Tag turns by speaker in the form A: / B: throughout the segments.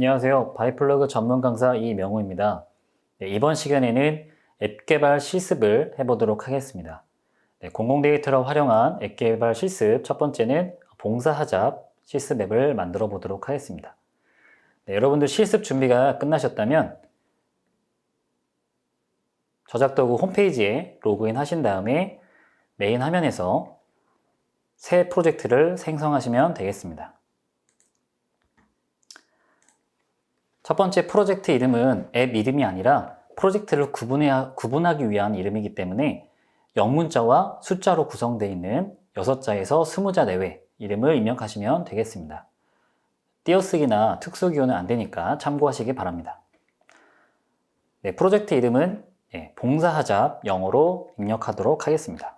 A: 안녕하세요. 바이플러그 전문 강사 이명우입니다. 이번 시간에는 앱 개발 실습을 해보도록 하겠습니다. 공공데이터를 활용한 앱 개발 실습 첫 번째는 봉사하잡 실습 앱을 만들어 보도록 하겠습니다. 여러분들 실습 준비가 끝나셨다면 저작도구 홈페이지에 로그인 하신 다음에 메인 화면에서 새 프로젝트를 생성하시면 되겠습니다. 첫 번째 프로젝트 이름은 앱 이름이 아니라 프로젝트를 구분하기 위한 이름이기 때문에 영문자와 숫자로 구성되어 있는 6자에서 20자 내외 이름을 입력하시면 되겠습니다. 띄어쓰기나 특수기호는 안 되니까 참고하시기 바랍니다. 프로젝트 이름은 봉사하잡 영어로 입력하도록 하겠습니다.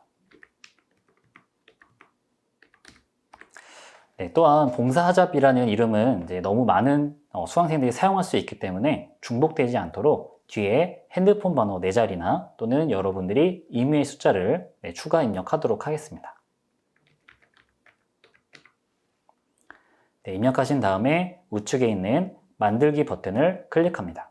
A: 또한 봉사하잡이라는 이름은 너무 많은 수강생들이 사용할 수 있기 때문에 중복되지 않도록 뒤에 핸드폰 번호 4자리나 또는 여러분들이 이메일 숫자를 추가 입력하도록 하겠습니다. 입력하신 다음에 우측에 있는 만들기 버튼을 클릭합니다.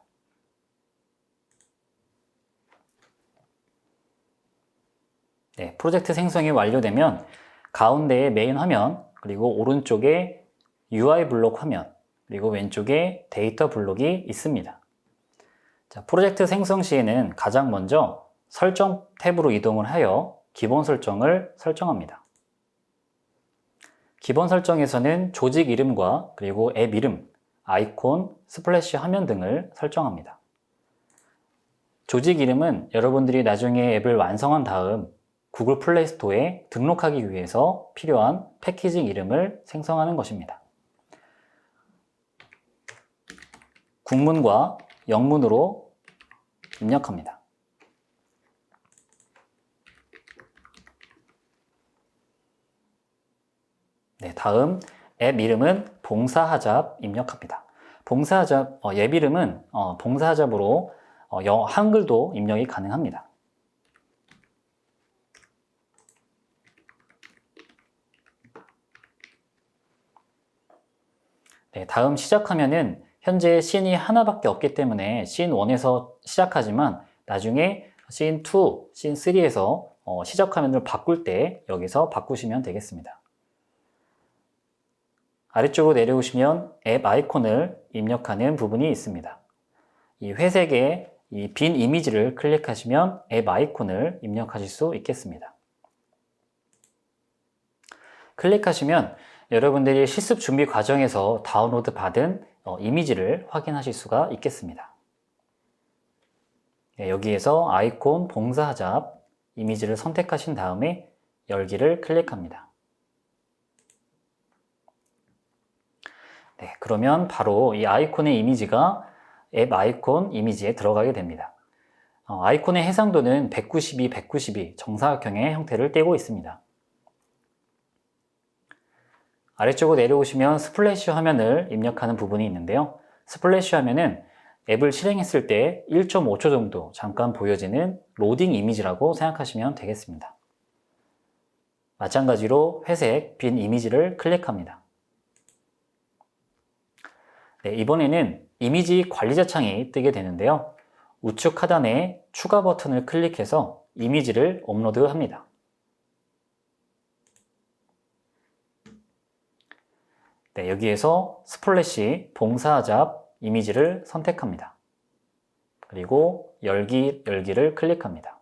A: 프로젝트 생성이 완료되면 가운데에 메인 화면, 그리고 오른쪽에 UI 블록 화면, 그리고 왼쪽에 데이터 블록이 있습니다. 프로젝트 생성 시에는 가장 먼저 설정 탭으로 이동을 하여 기본 설정을 설정합니다. 기본 설정에서는 조직 이름과 그리고 앱 이름, 아이콘, 스플래시 화면 등을 설정합니다. 조직 이름은 여러분들이 나중에 앱을 완성한 다음 구글 플레이 스토어에 등록하기 위해서 필요한 패키징 이름을 생성하는 것입니다. 국문과 영문으로 입력합니다. 다음 앱 이름은 봉사하잡 입력합니다. 봉사하잡, 앱 이름은 봉사하잡으로 한글도 입력이 가능합니다. 다음 시작하면은 현재 씬이 하나밖에 없기 때문에 씬 1에서 시작하지만 나중에 씬 2, 씬 3에서 시작 화면을 바꿀 때 여기서 바꾸시면 되겠습니다. 아래쪽으로 내려오시면 앱 아이콘을 입력하는 부분이 있습니다. 이 회색의 이 빈 이미지를 클릭하시면 앱 아이콘을 입력하실 수 있겠습니다. 클릭하시면 여러분들이 실습 준비 과정에서 다운로드 받은 이미지를 확인하실 수가 있겠습니다. 여기에서 아이콘 봉사하잡 이미지를 선택하신 다음에 열기를 클릭합니다. 그러면 바로 이 아이콘의 이미지가 앱 아이콘 이미지에 들어가게 됩니다. 아이콘의 해상도는 192, 192 정사각형의 형태를 띠고 있습니다. 아래쪽으로 내려오시면 스플래시 화면을 입력하는 부분이 있는데요. 스플래시 화면은 앱을 실행했을 때 1.5초 정도 잠깐 보여지는 로딩 이미지라고 생각하시면 되겠습니다. 마찬가지로 회색 빈 이미지를 클릭합니다. 이번에는 이미지 관리자 창이 뜨게 되는데요. 우측 하단에 추가 버튼을 클릭해서 이미지를 업로드합니다. 여기에서 스플래시 봉사하잡 이미지를 선택합니다. 그리고 열기를 클릭합니다.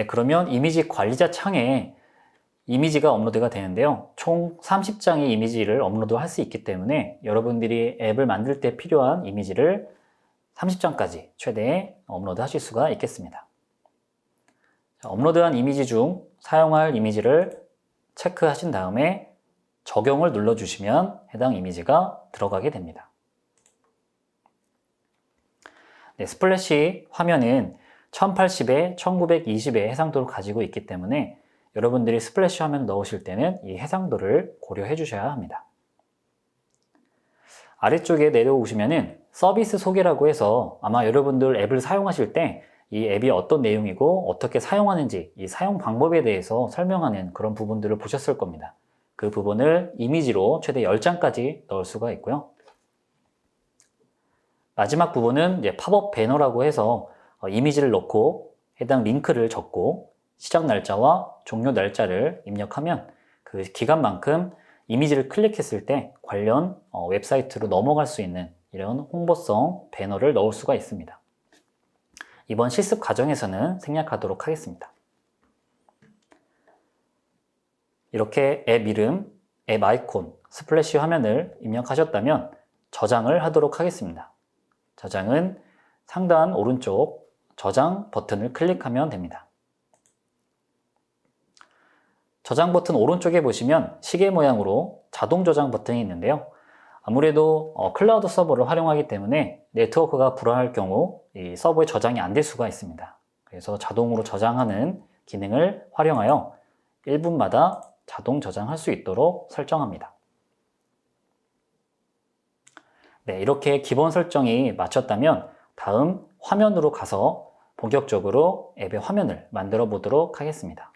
A: 그러면 이미지 관리자 창에 이미지가 업로드가 되는데요. 총 30장의 이미지를 업로드할 수 있기 때문에 여러분들이 앱을 만들 때 필요한 이미지를 30장까지 최대 업로드 하실 수가 있겠습니다. 업로드한 이미지 중 사용할 이미지를 체크하신 다음에 적용을 눌러주시면 해당 이미지가 들어가게 됩니다. 스플래시 화면은 1080에 1920의 해상도를 가지고 있기 때문에 여러분들이 스플래시 화면을 넣으실 때는 이 해상도를 고려해 주셔야 합니다. 아래쪽에 내려오시면은 서비스 소개라고 해서 아마 여러분들 앱을 사용하실 때 이 앱이 어떤 내용이고 어떻게 사용하는지 이 사용 방법에 대해서 설명하는 그런 부분들을 보셨을 겁니다. 그 부분을 이미지로 최대 10장까지 넣을 수가 있고요. 마지막 부분은 이제 팝업 배너라고 해서 이미지를 넣고 해당 링크를 적고 시작 날짜와 종료 날짜를 입력하면 그 기간만큼 이미지를 클릭했을 때 관련 웹사이트로 넘어갈 수 있는 이런 홍보성 배너를 넣을 수가 있습니다. 이번 실습 과정에서는 생략하도록 하겠습니다. 이렇게 앱 이름, 앱 아이콘, 스플래시 화면을 입력하셨다면 저장을 하도록 하겠습니다. 저장은 상단 오른쪽 저장 버튼을 클릭하면 됩니다. 저장 버튼 오른쪽에 보시면 시계 모양으로 자동 저장 버튼이 있는데요. 아무래도 클라우드 서버를 활용하기 때문에 네트워크가 불안할 경우 이 서버에 저장이 안 될 수가 있습니다. 그래서 자동으로 저장하는 기능을 활용하여 1분마다 자동 저장할 수 있도록 설정합니다. 네, 이렇게 기본 설정이 마쳤다면 다음 화면으로 가서 본격적으로 앱의 화면을 만들어 보도록 하겠습니다.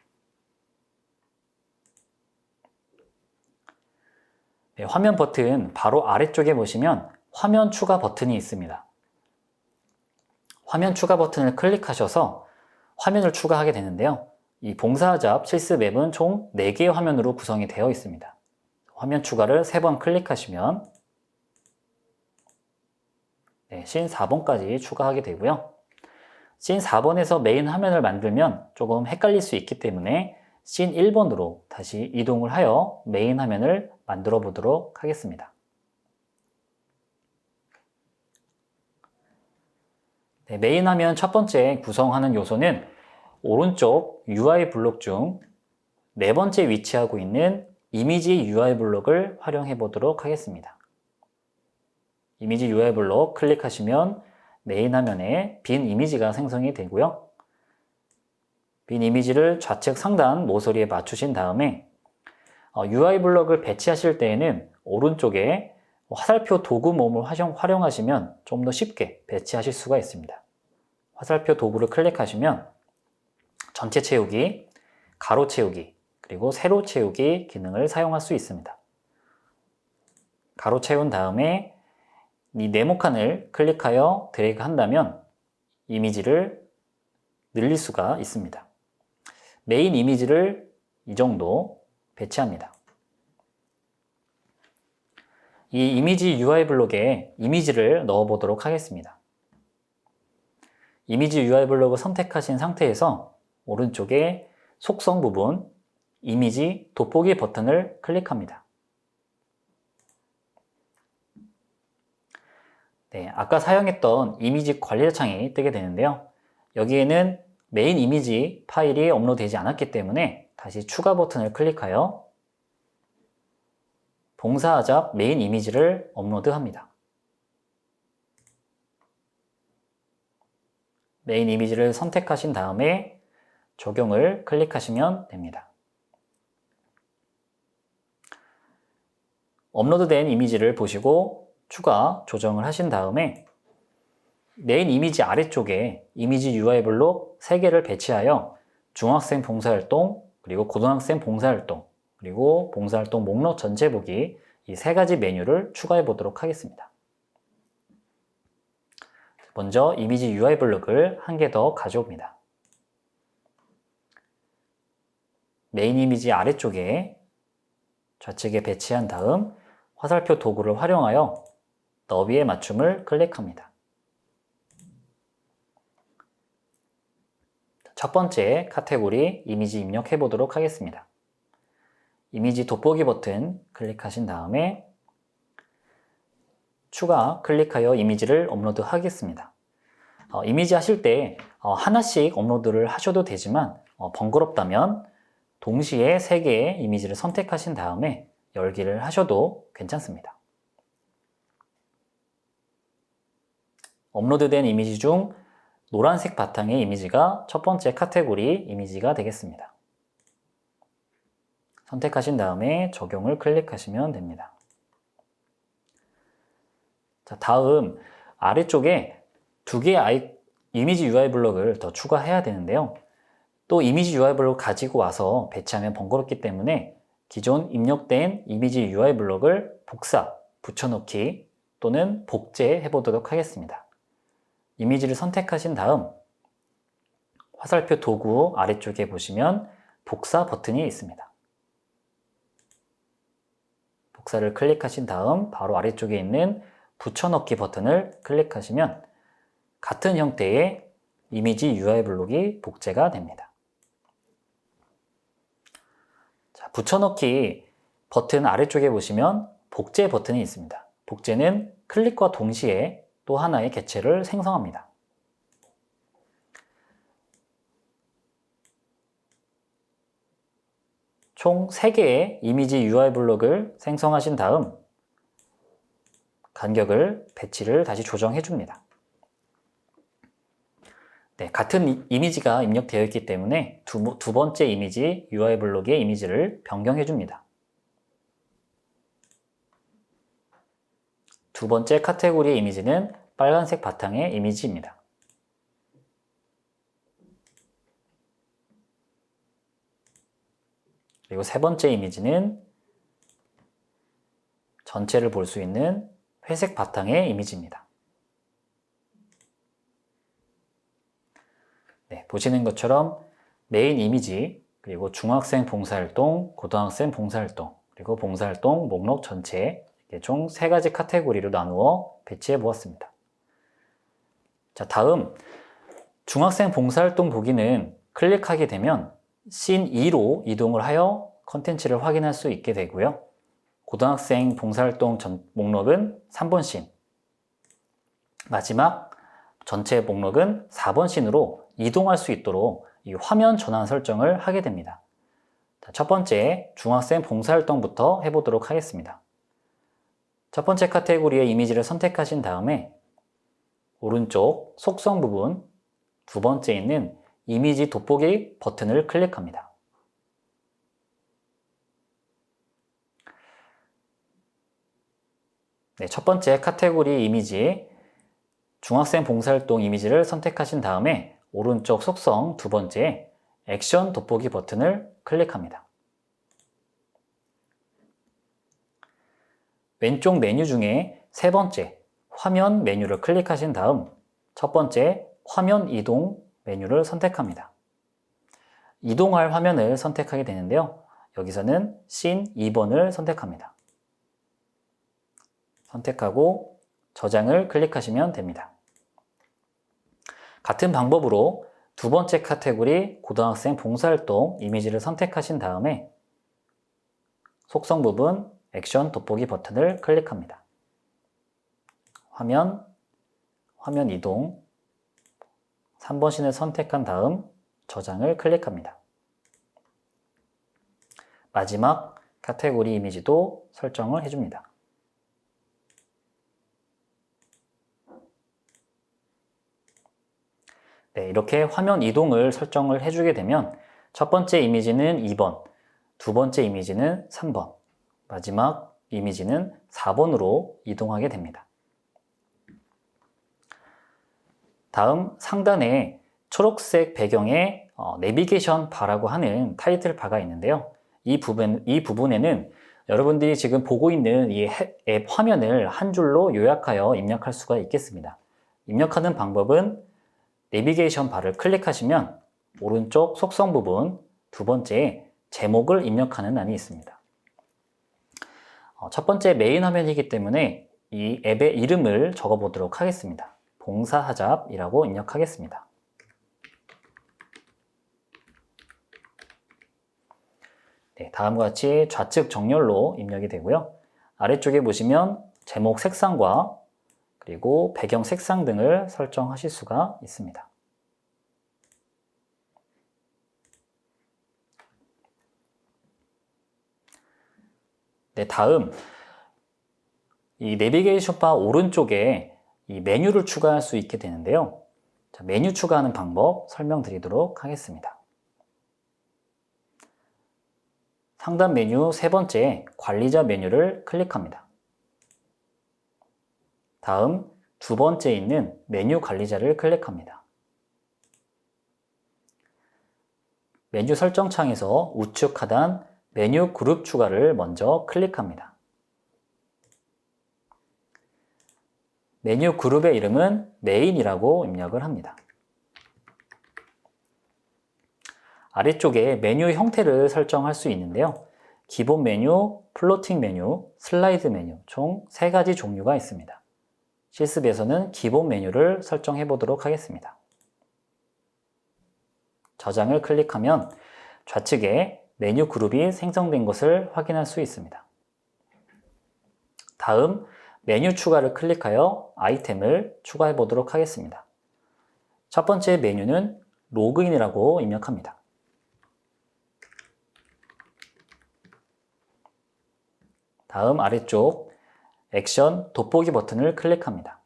A: 네, 화면 버튼 바로 아래쪽에 보시면 화면 추가 버튼이 있습니다. 화면 추가 버튼을 클릭하셔서 화면을 추가하게 되는데요. 이 봉사잡 실습 앱은 총 4개의 화면으로 구성이 되어 있습니다. 화면 추가를 3번 클릭하시면 네, 씬 4번까지 추가하게 되고요. 씬 4번에서 메인 화면을 만들면 조금 헷갈릴 수 있기 때문에 씬 1번으로 다시 이동을 하여 메인 화면을 만들어 보도록 하겠습니다. 네, 메인 화면 첫 번째 구성하는 요소는 오른쪽 UI 블록 중 4번째 위치하고 있는 이미지 UI 블록을 활용해 보도록 하겠습니다. 이미지 UI 블록 클릭하시면 메인 화면에 빈 이미지가 생성이 되고요. 빈 이미지를 좌측 상단 모서리에 맞추신 다음에 UI 블록을 배치하실 때에는 오른쪽에 화살표 도구 모음을 활용하시면 좀 더 쉽게 배치하실 수가 있습니다. 화살표 도구를 클릭하시면 전체 채우기, 가로 채우기, 그리고 세로 채우기 기능을 사용할 수 있습니다. 가로 채운 다음에 이 네모칸을 클릭하여 드래그 한다면 이미지를 늘릴 수가 있습니다. 메인 이미지를 이 정도 배치합니다. 이 이미지 UI 블록에 이미지를 넣어 보도록 하겠습니다. 이미지 UI 블록을 선택하신 상태에서 오른쪽에 속성 부분 이미지 돋보기 버튼을 클릭합니다. 네, 아까 사용했던 이미지 관리자 창이 뜨게 되는데요. 여기에는 메인 이미지 파일이 업로드되지 않았기 때문에 다시 추가 버튼을 클릭하여 봉사잡 메인 이미지를 업로드합니다. 메인 이미지를 선택하신 다음에 적용을 클릭하시면 됩니다. 업로드된 이미지를 보시고 추가 조정을 하신 다음에 메인 이미지 아래쪽에 이미지 UI 블록 3개를 배치하여 중학생 봉사활동, 그리고 고등학생 봉사활동, 그리고 봉사활동 목록 전체 보기 이 3가지 메뉴를 추가해 보도록 하겠습니다. 먼저 이미지 UI 블록을 한 개 더 가져옵니다. 메인 이미지 아래쪽에 좌측에 배치한 다음 화살표 도구를 활용하여 너비의 맞춤을 클릭합니다. 첫 번째 카테고리 이미지 입력해 보도록 하겠습니다. 이미지 돋보기 버튼 클릭하신 다음에 추가 클릭하여 이미지를 업로드 하겠습니다. 이미지 하실 때 하나씩 업로드를 하셔도 되지만 번거롭다면 동시에 3개의 이미지를 선택하신 다음에 열기를 하셔도 괜찮습니다. 업로드된 이미지 중 노란색 바탕의 이미지가 첫 번째 카테고리 이미지가 되겠습니다. 선택하신 다음에 적용을 클릭하시면 됩니다. 자, 다음 아래쪽에 2개의 이미지 UI 블록을 더 추가해야 되는데요. 또 이미지 UI 블록 가지고 와서 배치하면 번거롭기 때문에 기존 입력된 이미지 UI 블록을 복사, 붙여넣기 또는 복제해 보도록 하겠습니다. 이미지를 선택하신 다음 화살표 도구 아래쪽에 보시면 복사 버튼이 있습니다. 복사를 클릭하신 다음 바로 아래쪽에 있는 붙여넣기 버튼을 클릭하시면 같은 형태의 이미지 UI 블록이 복제가 됩니다. 자, 붙여넣기 버튼 아래쪽에 보시면 복제 버튼이 있습니다. 복제는 클릭과 동시에 또 하나의 객체를 생성합니다. 총 3개의 이미지 UI 블록을 생성하신 다음 간격을 배치를 다시 조정해 줍니다. 네, 같은 이미지가 입력되어 있기 때문에 두 번째 이미지 UI 블록의 이미지를 변경해 줍니다. 두 번째 카테고리의 이미지는 빨간색 바탕의 이미지입니다. 그리고 세 번째 이미지는 전체를 볼 수 있는 회색 바탕의 이미지입니다. 네, 보시는 것처럼 메인 이미지, 그리고 중학생 봉사활동, 고등학생 봉사활동, 그리고 봉사활동 목록 전체 총 3가지 카테고리로 나누어 배치해 보았습니다. 자, 다음 중학생 봉사활동 보기는 클릭하게 되면 씬 2로 이동을 하여 컨텐츠를 확인할 수 있게 되고요. 고등학생 봉사활동 목록은 3번 씬, 마지막 전체 목록은 4번 씬으로 이동할 수 있도록 이 화면 전환 설정을 하게 됩니다. 자, 첫 번째 중학생 봉사활동부터 해보도록 하겠습니다. 첫 번째 카테고리의 이미지를 선택하신 다음에 오른쪽 속성 부분 두 번째 있는 이미지 돋보기 버튼을 클릭합니다. 네, 첫 번째 카테고리 이미지 중학생 봉사활동 이미지를 선택하신 다음에 오른쪽 속성 두 번째 액션 돋보기 버튼을 클릭합니다. 왼쪽 메뉴 중에 세 번째 화면 메뉴를 클릭하신 다음 첫 번째 화면 이동 메뉴를 선택합니다. 이동할 화면을 선택하게 되는데요. 여기서는 씬 2번을 선택합니다. 선택하고 저장을 클릭하시면 됩니다. 같은 방법으로 두 번째 카테고리 고등학생 봉사활동 이미지를 선택하신 다음에 속성 부분 액션 돋보기 버튼을 클릭합니다. 화면 이동 3번 씬을 선택한 다음 저장을 클릭합니다. 마지막 카테고리 이미지도 설정을 해줍니다. 네, 이렇게 화면 이동을 설정을 해주게 되면 첫 번째 이미지는 2번, 두 번째 이미지는 3번, 마지막 이미지는 4번으로 이동하게 됩니다. 다음 상단에 초록색 배경에 내비게이션 바라고 하는 타이틀 바가 있는데요. 이 부분에는 여러분들이 지금 보고 있는 이 앱 화면을 한 줄로 요약하여 입력할 수가 있겠습니다. 입력하는 방법은 내비게이션 바를 클릭하시면 오른쪽 속성 부분 두 번째 제목을 입력하는 란이 있습니다. 첫 번째 메인 화면이기 때문에 이 앱의 이름을 적어보도록 하겠습니다. 봉사하잡이라고 입력하겠습니다. 네, 다음과 같이 좌측 정렬로 입력이 되고요. 아래쪽에 보시면 제목 색상과 그리고 배경 색상 등을 설정하실 수가 있습니다. 네, 다음 이 내비게이션 바 오른쪽에 이 메뉴를 추가할 수 있게 되는데요. 자, 메뉴 추가하는 방법 설명드리도록 하겠습니다. 상단 메뉴 세 번째 관리자 메뉴를 클릭합니다. 다음 두 번째 있는 메뉴 관리자를 클릭합니다. 메뉴 설정 창에서 우측 하단 메뉴 그룹 추가를 먼저 클릭합니다. 메뉴 그룹의 이름은 메인이라고 입력을 합니다. 아래쪽에 메뉴 형태를 설정할 수 있는데요. 기본 메뉴, 플로팅 메뉴, 슬라이드 메뉴 총 3가지 종류가 있습니다. 실습에서는 기본 메뉴를 설정해 보도록 하겠습니다. 저장을 클릭하면 좌측에 메뉴 그룹이 생성된 것을 확인할 수 있습니다. 다음 메뉴 추가를 클릭하여 아이템을 추가해 보도록 하겠습니다. 첫 번째 메뉴는 로그인이라고 입력합니다. 다음 아래쪽 액션 돋보기 버튼을 클릭합니다.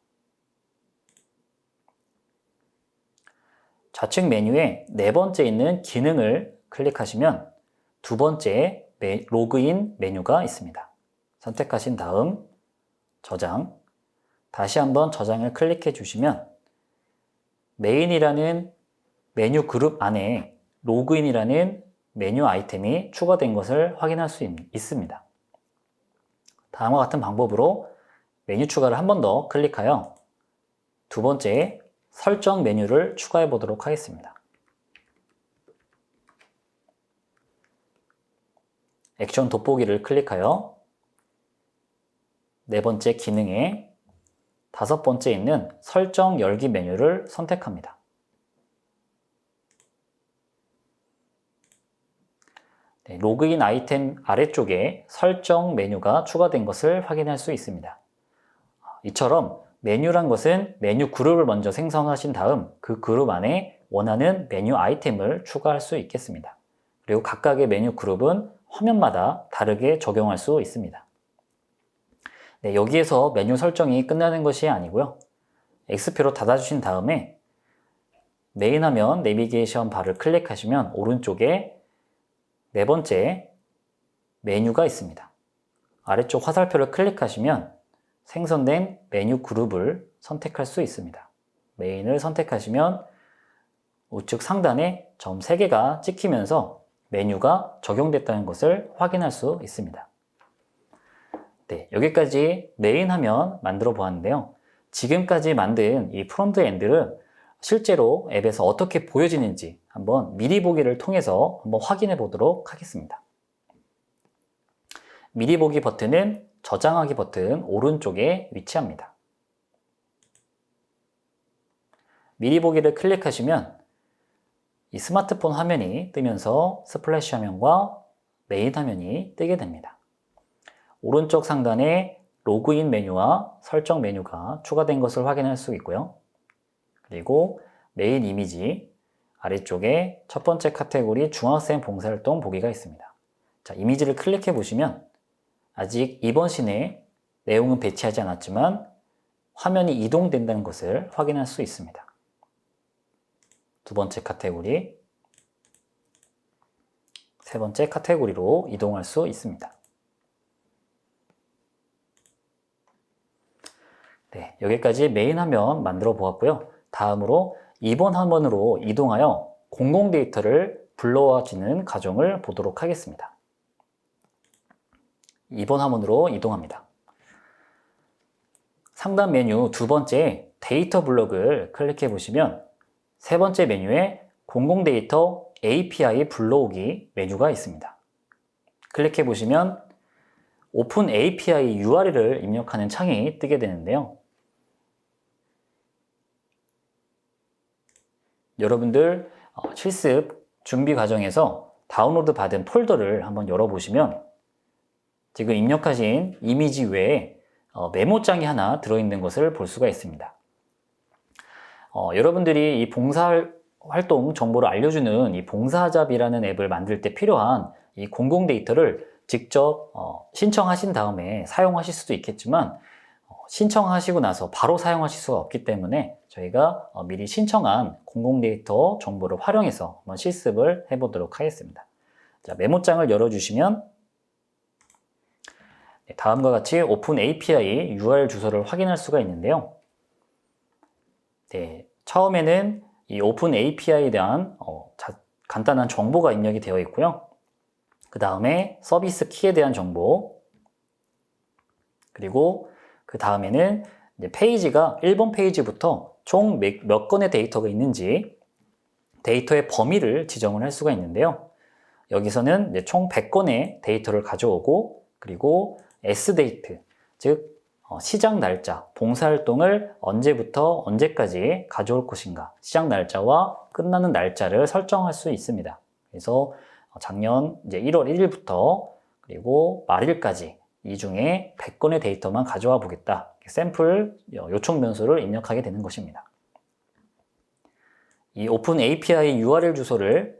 A: 좌측 메뉴에 4번째 있는 기능을 클릭하시면 2번째 로그인 메뉴가 있습니다. 선택하신 다음 저장, 다시 한번 저장을 클릭해 주시면 메인이라는 메뉴 그룹 안에 로그인이라는 메뉴 아이템이 추가된 것을 확인할 수 있습니다. 다음과 같은 방법으로 메뉴 추가를 한 번 더 클릭하여 2번째 설정 메뉴를 추가해 보도록 하겠습니다. 액션 돋보기를 클릭하여 4번째 기능에 5번째 있는 설정 열기 메뉴를 선택합니다. 로그인 아이템 아래쪽에 설정 메뉴가 추가된 것을 확인할 수 있습니다. 이처럼 메뉴란 것은 메뉴 그룹을 먼저 생성하신 다음 그 그룹 안에 원하는 메뉴 아이템을 추가할 수 있겠습니다. 그리고 각각의 메뉴 그룹은 화면마다 다르게 적용할 수 있습니다. 여기에서 메뉴 설정이 끝나는 것이 아니고요. X표로 닫아주신 다음에 메인 화면 내비게이션 바를 클릭하시면 오른쪽에 4번째 메뉴가 있습니다. 아래쪽 화살표를 클릭하시면 생성된 메뉴 그룹을 선택할 수 있습니다. 메인을 선택하시면 우측 상단에 점 3개가 찍히면서 메뉴가 적용됐다는 것을 확인할 수 있습니다. 여기까지 메인 화면 만들어 보았는데요. 지금까지 만든 이 프론트엔드를 실제로 앱에서 어떻게 보여지는지 한번 미리 보기를 통해서 한번 확인해 보도록 하겠습니다. 미리 보기 버튼은 저장하기 버튼 오른쪽에 위치합니다. 미리 보기를 클릭하시면 이 스마트폰 화면이 뜨면서 스플래시 화면과 메인 화면이 뜨게 됩니다. 오른쪽 상단에 로그인 메뉴와 설정 메뉴가 추가된 것을 확인할 수 있고요. 그리고 메인 이미지 아래쪽에 첫 번째 카테고리 중학생 봉사활동 보기가 있습니다. 자, 이미지를 클릭해 보시면 아직 이번 시내 내용은 배치하지 않았지만 화면이 이동된다는 것을 확인할 수 있습니다. 두 번째 카테고리, 세 번째 카테고리로 이동할 수 있습니다. 여기까지 메인 화면 만들어 보았고요. 다음으로 2번 화면으로 이동하여 공공 데이터를 불러와주는 과정을 보도록 하겠습니다. 2번 화면으로 이동합니다. 상단 메뉴 2번째 데이터 블록을 클릭해 보시면 3번째 메뉴에 공공 데이터 API 불러오기 메뉴가 있습니다. 클릭해 보시면 오픈 API URL을 입력하는 창이 뜨게 되는데요. 여러분들 실습 준비 과정에서 다운로드 받은 폴더를 한번 열어보시면 지금 입력하신 이미지 외에 메모장이 하나 들어있는 것을 볼 수가 있습니다. 여러분들이 이 봉사활동 정보를 알려주는 이 봉사잡이라는 앱을 만들 때 필요한 이 공공 데이터를 직접 신청하신 다음에 사용하실 수도 있겠지만 신청하시고 나서 바로 사용하실 수가 없기 때문에 저희가 미리 신청한 공공 데이터 정보를 활용해서 한번 실습을 해보도록 하겠습니다. 자, 메모장을 열어주시면 다음과 같이 오픈 API URL 주소를 확인할 수가 있는데요. 처음에는 이 오픈 API에 대한 간단한 정보가 입력이 되어 있고요. 그 다음에 서비스 키에 대한 정보, 그리고 그 다음에는 이제 페이지가 1번 페이지부터 총 몇 건의 데이터가 있는지 데이터의 범위를 지정을 할 수가 있는데요. 여기서는 이제 총 100건의 데이터를 가져오고, 그리고 S데이트, 즉 시작 날짜, 봉사활동을 언제부터 언제까지 가져올 것인가, 시작 날짜와 끝나는 날짜를 설정할 수 있습니다. 그래서 작년 이제 1월 1일부터 그리고 말일까지 이 중에 100건의 데이터만 가져와 보겠다. 샘플 요청 변수를 입력하게 되는 것입니다. 이 오픈 API URL 주소를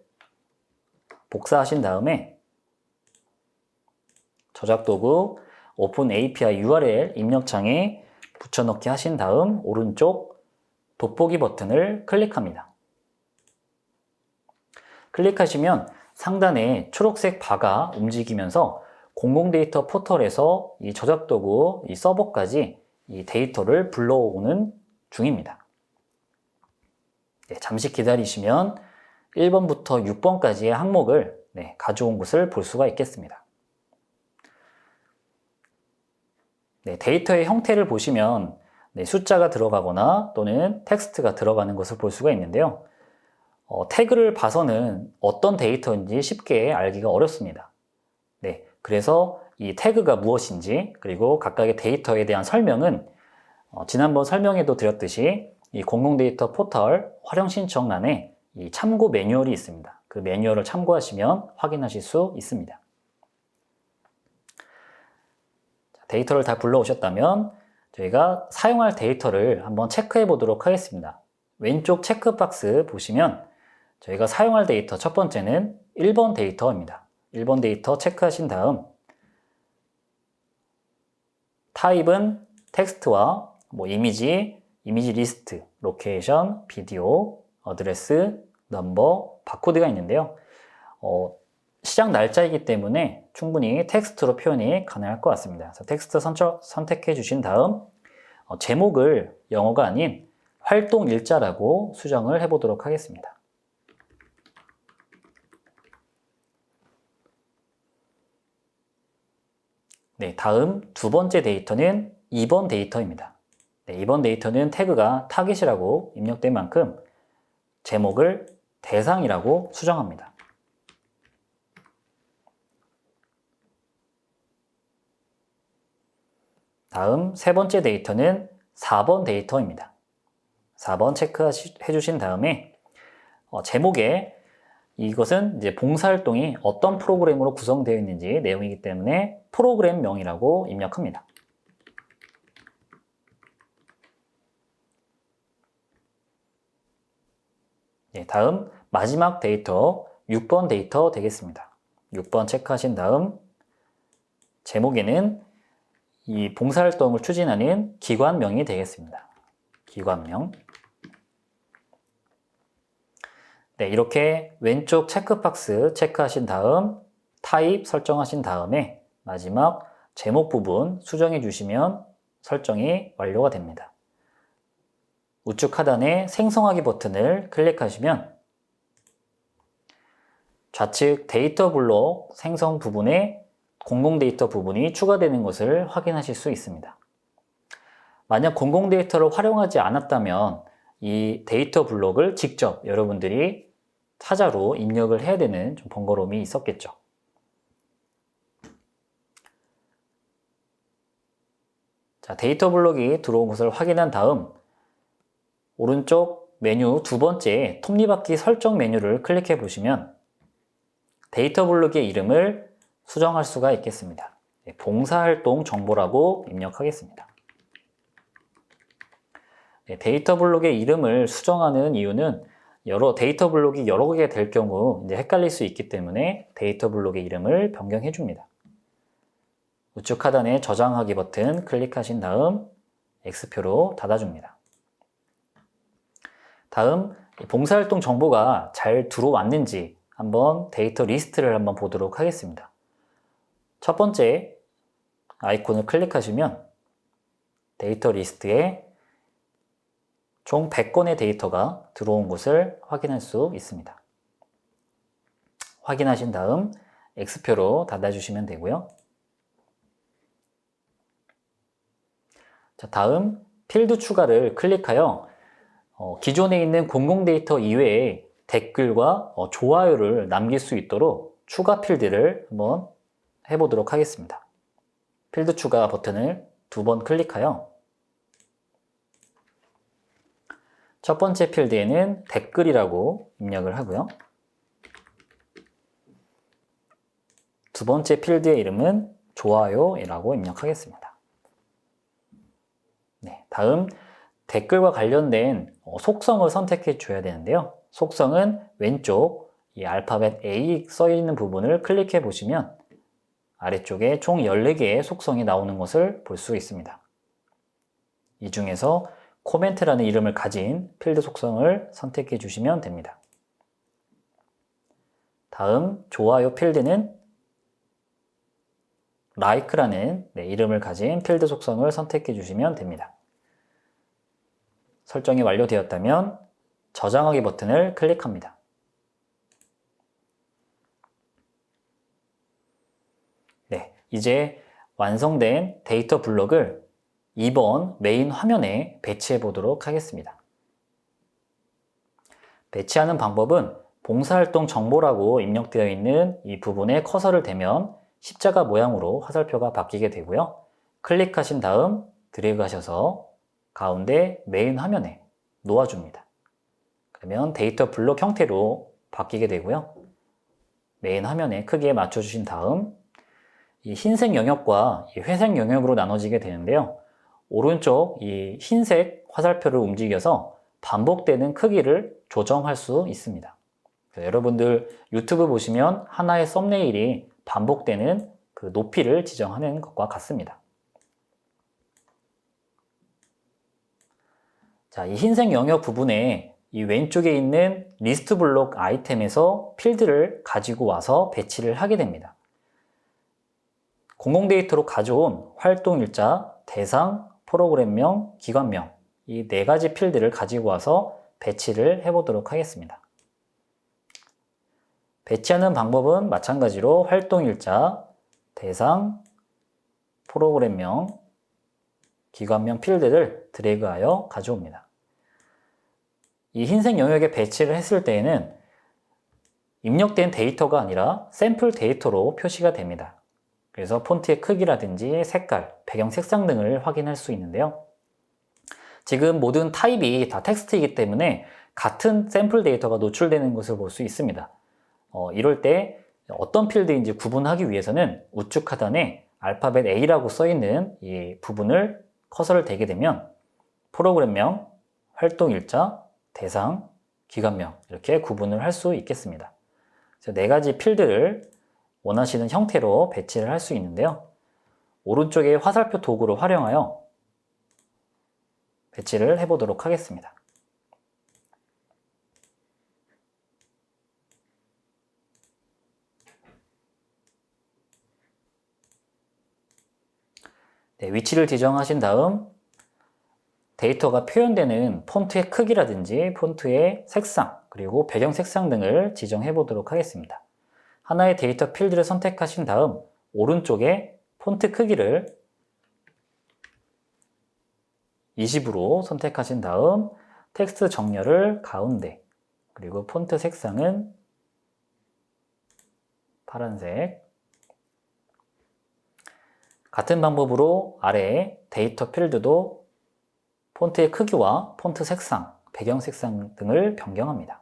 A: 복사하신 다음에 저작 도구 오픈 API URL 입력창에 붙여넣기 하신 다음 오른쪽 돋보기 버튼을 클릭합니다. 클릭하시면 상단에 초록색 바가 움직이면서 공공데이터 포털에서 이 저작 도구 이 서버까지 이 데이터를 불러오는 중입니다. 잠시 기다리시면 1번부터 6번까지의 항목을 가져온 것을 볼 수가 있겠습니다. 데이터의 형태를 보시면 숫자가 들어가거나 또는 텍스트가 들어가는 것을 볼 수가 있는데요. 태그를 봐서는 어떤 데이터인지 쉽게 알기가 어렵습니다. 그래서 이 태그가 무엇인지, 그리고 각각의 데이터에 대한 설명은 지난번 설명에도 드렸듯이 이 공공데이터 포털 활용 신청란에 이 참고 매뉴얼이 있습니다. 그 매뉴얼을 참고하시면 확인하실 수 있습니다. 데이터를 다 불러오셨다면 저희가 사용할 데이터를 한번 체크해 보도록 하겠습니다. 왼쪽 체크박스 보시면 저희가 사용할 데이터 첫 번째는 1번 데이터입니다. 1번 데이터 체크하신 다음 타입은 텍스트와 이미지 리스트, 로케이션, 비디오, 어드레스, 넘버, 바코드가 있는데요. 시작 날짜이기 때문에 충분히 텍스트로 표현이 가능할 것 같습니다. 그래서 텍스트 선택해 주신 다음 제목을 영어가 아닌 활동 일자라고 수정을 해 보도록 하겠습니다. 다음 두 번째 데이터는 2번 데이터입니다. 2번 데이터는 태그가 타깃이라고 입력된 만큼 제목을 대상이라고 수정합니다. 다음 세 번째 데이터는 4번 데이터입니다. 4번 체크해 주신 다음에 제목에 이것은 이제 봉사활동이 어떤 프로그램으로 구성되어 있는지 내용이기 때문에 프로그램명이라고 입력합니다. 다음 마지막 데이터 6번 데이터 되겠습니다. 6번 체크하신 다음 제목에는 이 봉사활동을 추진하는 기관명이 되겠습니다. 기관명. 이렇게 왼쪽 체크박스 체크하신 다음 타입 설정하신 다음에 마지막 제목 부분 수정해 주시면 설정이 완료가 됩니다. 우측 하단에 생성하기 버튼을 클릭하시면 좌측 데이터 블록 생성 부분에 공공데이터 부분이 추가되는 것을 확인하실 수 있습니다. 만약 공공데이터를 활용하지 않았다면 이 데이터 블록을 직접 여러분들이 타자로 입력을 해야 되는 좀 번거로움이 있었겠죠. 자, 데이터 블록이 들어온 것을 확인한 다음 오른쪽 메뉴 두 번째 톱니바퀴 설정 메뉴를 클릭해 보시면 데이터 블록의 이름을 수정할 수가 있겠습니다. 봉사활동 정보라고 입력하겠습니다. 데이터 블록의 이름을 수정하는 이유는 데이터 블록이 여러 개가 될 경우 이제 헷갈릴 수 있기 때문에 데이터 블록의 이름을 변경해 줍니다. 우측 하단에 저장하기 버튼 클릭하신 다음 X표로 닫아줍니다. 다음 봉사활동 정보가 잘 들어왔는지 한번 데이터 리스트를 한번 보도록 하겠습니다. 첫 번째 아이콘을 클릭하시면 데이터 리스트에 총 100건의 데이터가 들어온 것을 확인할 수 있습니다. 확인하신 다음 X표로 닫아주시면 되고요. 자, 다음 필드 추가를 클릭하여 기존에 있는 공공 데이터 이외에 댓글과 좋아요를 남길 수 있도록 추가 필드를 한번 해보도록 하겠습니다. 필드 추가 버튼을 2번 클릭하여 첫 번째 필드에는 댓글이라고 입력을 하고요. 두 번째 필드의 이름은 좋아요라고 입력하겠습니다. 네, 다음 댓글과 관련된 속성을 선택해 줘야 되는데요. 속성은 왼쪽 이 알파벳 A 써 있는 부분을 클릭해 보시면 아래쪽에 총 14개의 속성이 나오는 것을 볼 수 있습니다. 이 중에서 코멘트라는 이름을 가진 필드 속성을 선택해 주시면 됩니다. 다음 좋아요 필드는 like라는 이름을 가진 필드 속성을 선택해 주시면 됩니다. 설정이 완료되었다면 저장하기 버튼을 클릭합니다. 네, 이제 완성된 데이터 블록을 2번 메인 화면에 배치해 보도록 하겠습니다. 배치하는 방법은 봉사활동 정보라고 입력되어 있는 이 부분에 커서를 대면 십자가 모양으로 화살표가 바뀌게 되고요. 클릭하신 다음 드래그 하셔서 가운데 메인 화면에 놓아줍니다. 그러면 데이터 블록 형태로 바뀌게 되고요. 메인 화면에 크기에 맞춰주신 다음 이 흰색 영역과 이 회색 영역으로 나눠지게 되는데요. 오른쪽 이 흰색 화살표를 움직여서 반복되는 크기를 조정할 수 있습니다. 여러분들 유튜브 보시면 하나의 썸네일이 반복되는 그 높이를 지정하는 것과 같습니다. 자, 이 흰색 영역 부분에 이 왼쪽에 있는 리스트 블록 아이템에서 필드를 가지고 와서 배치를 하게 됩니다. 공공 데이터로 가져온 활동일자, 대상, 프로그램명, 기관명 이 4가지 필드를 가지고 와서 배치를 해보도록 하겠습니다. 배치하는 방법은 마찬가지로 활동일자, 대상, 프로그램명, 기관명 필드를 드래그하여 가져옵니다. 이 흰색 영역에 배치를 했을 때에는 입력된 데이터가 아니라 샘플 데이터로 표시가 됩니다. 그래서 폰트의 크기라든지 색깔, 배경 색상 등을 확인할 수 있는데요. 지금 모든 타입이 다 텍스트이기 때문에 같은 샘플 데이터가 노출되는 것을 볼 수 있습니다. 이럴 때 어떤 필드인지 구분하기 위해서는 우측 하단에 알파벳 A라고 써있는 이 부분을 커서를 대게 되면 프로그램명, 활동일자, 대상, 기관명 이렇게 구분을 할 수 있겠습니다. 그래서 4가지 필드를 원하시는 형태로 배치를 할 수 있는데요. 오른쪽에 화살표 도구를 활용하여 배치를 해보도록 하겠습니다. 네, 위치를 지정하신 다음 데이터가 표현되는 폰트의 크기라든지 폰트의 색상 그리고 배경 색상 등을 지정해 보도록 하겠습니다. 하나의 데이터 필드를 선택하신 다음 오른쪽에 폰트 크기를 20으로 선택하신 다음 텍스트 정렬을 가운데 그리고 폰트 색상은 파란색 같은 방법으로 아래에 데이터 필드도 폰트의 크기와 폰트 색상, 배경 색상 등을 변경합니다.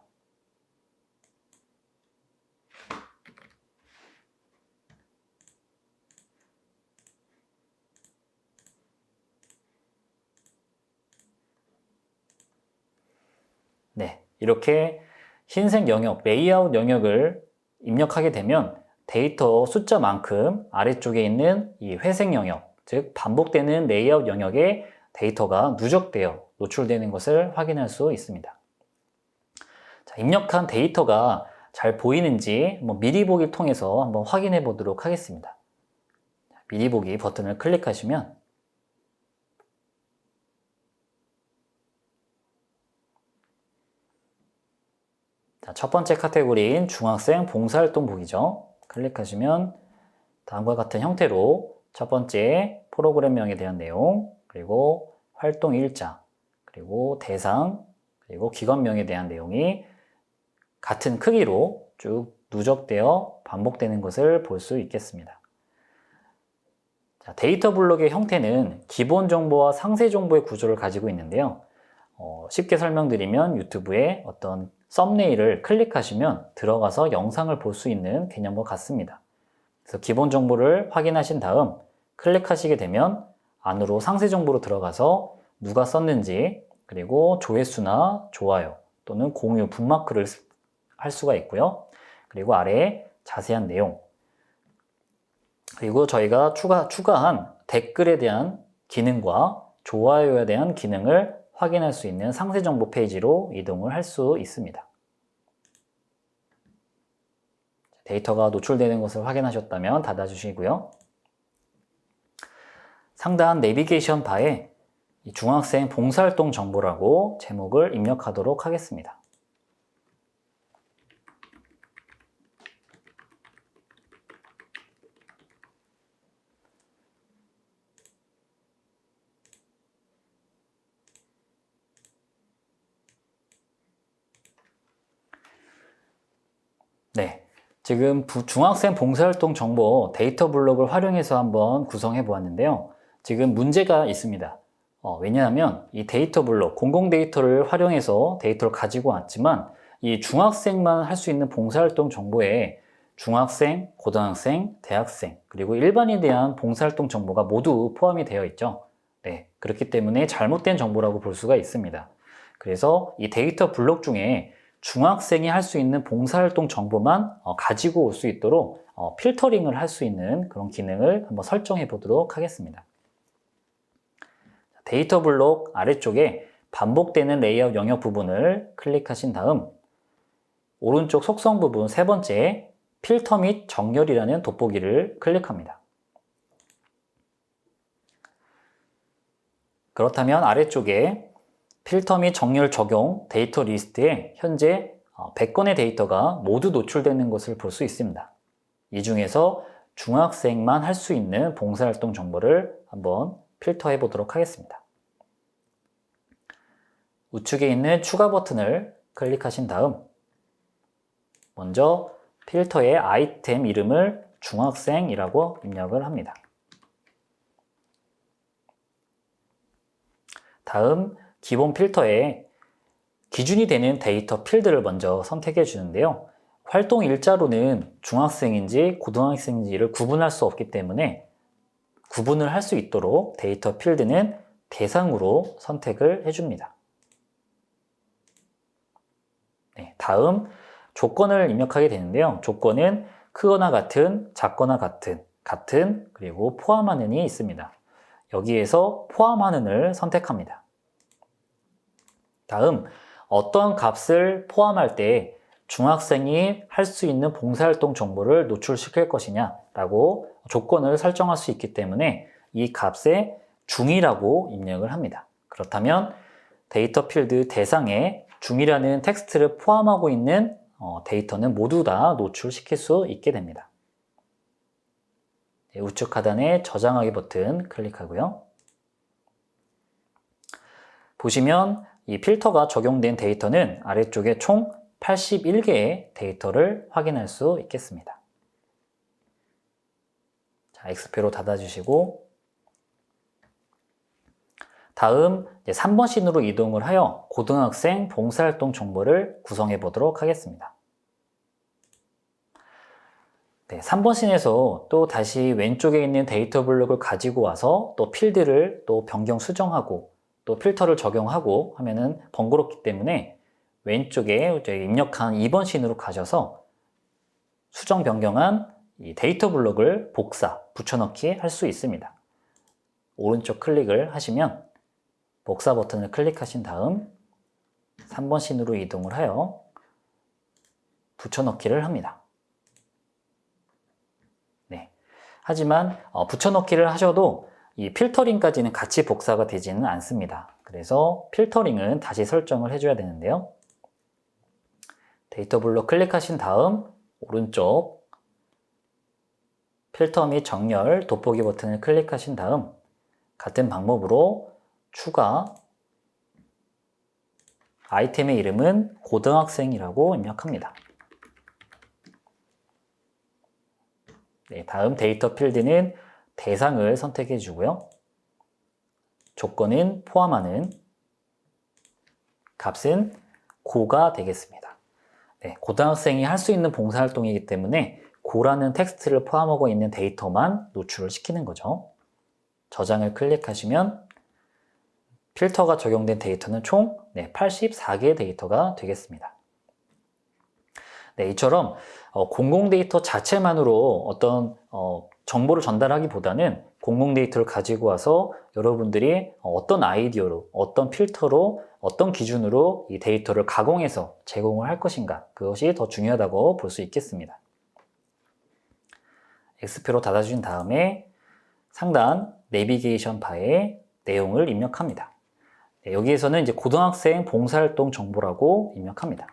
A: 네, 이렇게 흰색 영역, 레이아웃 영역을 입력하게 되면 데이터 숫자만큼 아래쪽에 있는 이 회색 영역, 즉 반복되는 레이아웃 영역에 데이터가 누적되어 노출되는 것을 확인할 수 있습니다. 자, 입력한 데이터가 잘 보이는지 미리 보기를 통해서 한번 확인해 보도록 하겠습니다. 미리 보기 버튼을 클릭하시면 자, 첫 번째 카테고리인 중학생 봉사활동 보기죠. 클릭하시면 다음과 같은 형태로 첫 번째 프로그램명에 대한 내용, 그리고 활동 일자, 그리고 대상, 그리고 기관명에 대한 내용이 같은 크기로 쭉 누적되어 반복되는 것을 볼 수 있겠습니다. 자, 데이터 블록의 형태는 기본 정보와 상세 정보의 구조를 가지고 있는데요. 쉽게 설명드리면 유튜브에 어떤 썸네일을 클릭하시면 들어가서 영상을 볼 수 있는 개념과 같습니다. 그래서 기본 정보를 확인하신 다음 클릭하시게 되면 안으로 상세 정보로 들어가서 누가 썼는지, 그리고 조회수나 좋아요 또는 공유, 북마크를 할 수가 있고요. 그리고 아래에 자세한 내용, 그리고 저희가 추가한 댓글에 대한 기능과 좋아요에 대한 기능을 확인할 수 있는 상세 정보 페이지로 이동을 할 수 있습니다. 데이터가 노출되는 것을 확인하셨다면 닫아주시고요. 상단 내비게이션 바에 중학생 봉사활동 정보라고 제목을 입력하도록 하겠습니다. 네, 지금 중학생 봉사활동 정보 데이터 블록을 활용해서 한번 구성해 보았는데요. 지금 문제가 있습니다. 왜냐하면 이 데이터 블록, 공공 데이터를 활용해서 데이터를 가지고 왔지만 이 중학생만 할 수 있는 봉사활동 정보에 중학생, 고등학생, 대학생, 그리고 일반인에 대한 봉사활동 정보가 모두 포함이 되어 있죠. 네, 그렇기 때문에 잘못된 정보라고 볼 수가 있습니다. 그래서 이 데이터 블록 중에 중학생이 할 수 있는 봉사활동 정보만 가지고 올 수 있도록 필터링을 할 수 있는 그런 기능을 한번 설정해 보도록 하겠습니다. 데이터 블록 아래쪽에 반복되는 레이아웃 영역 부분을 클릭하신 다음 오른쪽 속성 부분 세 번째 필터 및 정렬이라는 돋보기를 클릭합니다. 그렇다면 아래쪽에 필터 및 정렬 적용 데이터 리스트에 현재 100건의 데이터가 모두 노출되는 것을 볼 수 있습니다. 이 중에서 중학생만 할 수 있는 봉사활동 정보를 한번 필터해 보도록 하겠습니다. 우측에 있는 추가 버튼을 클릭하신 다음 먼저 필터의 아이템 이름을 중학생이라고 입력을 합니다. 다음 기본 필터에 기준이 되는 데이터 필드를 먼저 선택해 주는데요. 활동 일자로는 중학생인지 고등학생인지를 구분할 수 없기 때문에 구분을 할 수 있도록 데이터 필드는 대상으로 선택을 해줍니다. 네, 다음 조건을 입력하게 되는데요. 조건은 크거나 같은, 작거나 같은, 그리고 포함하는이 있습니다. 여기에서 포함하는을 선택합니다. 다음 어떤 값을 포함할 때 중학생이 할 수 있는 봉사활동 정보를 노출시킬 것이냐 라고 조건을 설정할 수 있기 때문에 이 값에 중이라고 입력을 합니다. 그렇다면 데이터 필드 대상에 중이라는 텍스트를 포함하고 있는 데이터는 모두 다 노출시킬 수 있게 됩니다. 네, 우측 하단에 저장하기 버튼 클릭하고요. 보시면 이 필터가 적용된 데이터는 아래쪽에 총 81개의 데이터를 확인할 수 있겠습니다. 자, 엑스표로 닫아주시고 다음 3번 씬으로 이동을 하여 고등학생 봉사활동 정보를 구성해 보도록 하겠습니다. 네, 3번 씬에서 또 다시 왼쪽에 있는 데이터 블록을 가지고 와서 또 필드를 또 변경 수정하고 또 필터를 적용하고 하면은 번거롭기 때문에 왼쪽에 입력한 2번 씬으로 가셔서 수정 변경한 이 데이터 블록을 복사, 붙여넣기 할 수 있습니다. 오른쪽 클릭을 하시면 복사 버튼을 클릭하신 다음 3번 씬으로 이동을 하여 붙여넣기를 합니다. 네. 하지만 붙여넣기를 하셔도 이 필터링까지는 같이 복사가 되지는 않습니다. 그래서 필터링은 다시 설정을 해줘야 되는데요. 데이터 블록 클릭하신 다음 오른쪽 필터 및 정렬, 돋보기 버튼을 클릭하신 다음 같은 방법으로 추가, 아이템의 이름은 고등학생이라고 입력합니다. 네, 다음 데이터 필드는 대상을 선택해 주고요. 조건은 포함하는, 값은 고가 되겠습니다. 네, 고등학생이 할 수 있는 봉사활동이기 때문에 고라는 텍스트를 포함하고 있는 데이터만 노출을 시키는 거죠. 저장을 클릭하시면 필터가 적용된 데이터는 총 84개의 데이터가 되겠습니다. 네, 이처럼 공공 데이터 자체만으로 어떤 정보를 전달하기보다는 공공 데이터를 가지고 와서 여러분들이 어떤 아이디어로, 어떤 필터로, 어떤 기준으로 이 데이터를 가공해서 제공을 할 것인가, 그것이 더 중요하다고 볼 수 있겠습니다. X표로 닫아주신 다음에 상단 내비게이션 바에 내용을 입력합니다. 네, 여기에서는 이제 고등학생 봉사활동 정보라고 입력합니다.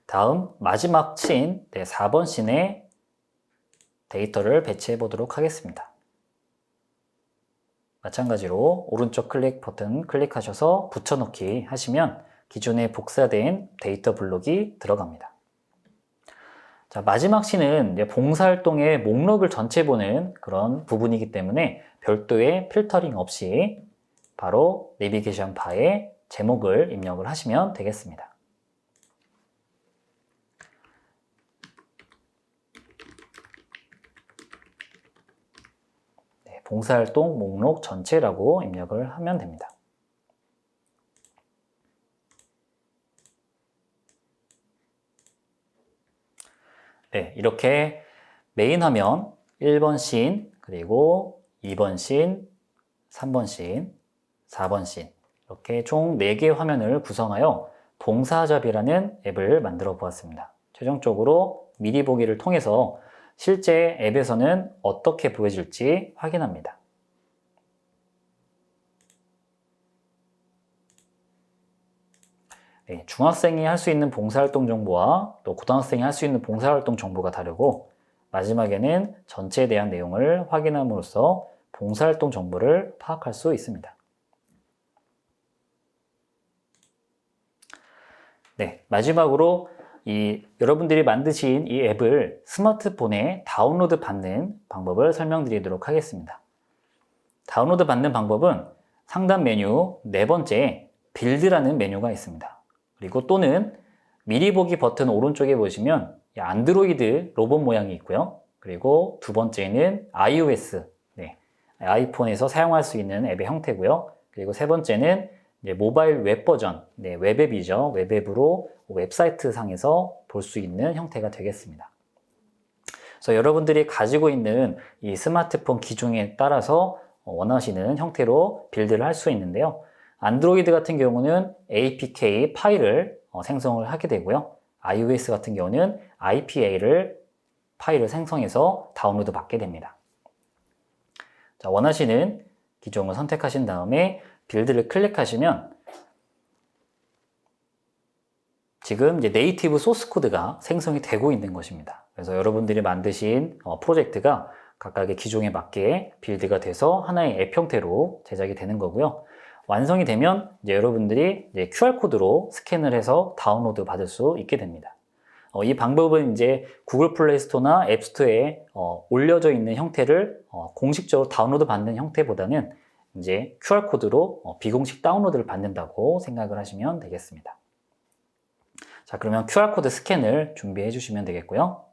A: 다음 마지막 씬 4번 씬에 데이터를 배치해 보도록 하겠습니다. 마찬가지로 오른쪽 클릭 버튼 클릭하셔서 붙여넣기 하시면 기존에 복사된 데이터 블록이 들어갑니다. 자, 마지막 씬은 봉사활동의 목록을 전체 보는 그런 부분이기 때문에 별도의 필터링 없이 바로 내비게이션 바에 제목을 입력을 하시면 되겠습니다. 봉사활동 목록 전체라고 입력을 하면 됩니다. 네, 이렇게 메인 화면 1번 씬, 그리고 2번 씬, 3번 씬, 4번 씬 이렇게 총 4개의 화면을 구성하여 봉사잡이라는 앱을 만들어 보았습니다. 최종적으로 미리 보기를 통해서 실제 앱에서는 어떻게 보여질지 확인합니다. 네, 중학생이 할 수 있는 봉사활동 정보와 또 고등학생이 할 수 있는 봉사활동 정보가 다르고 마지막에는 전체에 대한 내용을 확인함으로써 봉사활동 정보를 파악할 수 있습니다. 네, 마지막으로 여러분들이 만드신 이 앱을 스마트폰에 다운로드 받는 방법을 설명드리도록 하겠습니다. 다운로드 받는 방법은 상단 메뉴 4번째 빌드라는 메뉴가 있습니다. 그리고 또는 미리 보기 버튼 오른쪽에 보시면 안드로이드 로봇 모양이 있고요. 그리고 두 번째는 iOS, 아이폰에서 사용할 수 있는 앱의 형태고요. 그리고 세 번째는 모바일 웹 버전, 웹앱이죠. 웹앱으로 웹사이트 상에서 볼 수 있는 형태가 되겠습니다. 그래서 여러분들이 가지고 있는 이 스마트폰 기종에 따라서 원하시는 형태로 빌드를 할 수 있는데요. 안드로이드 같은 경우는 APK 파일을 생성을 하게 되고요. iOS 같은 경우는 IPA를 파일을 생성해서 다운로드 받게 됩니다. 자, 원하시는 기종을 선택하신 다음에 빌드를 클릭하시면 지금 이제 네이티브 소스 코드가 생성이 되고 있는 것입니다. 그래서 여러분들이 만드신 프로젝트가 각각의 기종에 맞게 빌드가 돼서 하나의 앱 형태로 제작이 되는 거고요. 완성이 되면 이제 여러분들이 이제 QR코드로 스캔을 해서 다운로드 받을 수 있게 됩니다. 이 방법은 이제 구글 플레이 스토어나 앱 스토어에 올려져 있는 형태를 공식적으로 다운로드 받는 형태보다는 이제 QR코드로 비공식 다운로드를 받는다고 생각을 하시면 되겠습니다. 자, 그러면 QR코드 스캔을 준비해 주시면 되겠고요.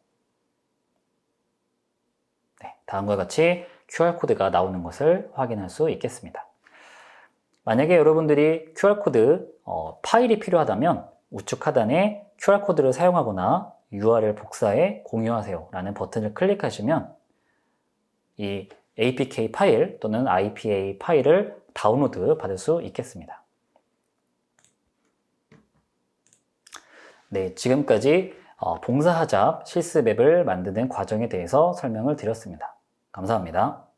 A: 네, 다음과 같이 QR코드가 나오는 것을 확인할 수 있겠습니다. 만약에 여러분들이 QR코드 파일이 필요하다면 우측 하단에 QR코드를 사용하거나 URL 복사해 공유하세요 라는 버튼을 클릭하시면 이 APK 파일 또는 IPA 파일을 다운로드 받을 수 있겠습니다. 네, 지금까지 봉사하잡 실습 앱을 만드는 과정에 대해서 설명을 드렸습니다. 감사합니다.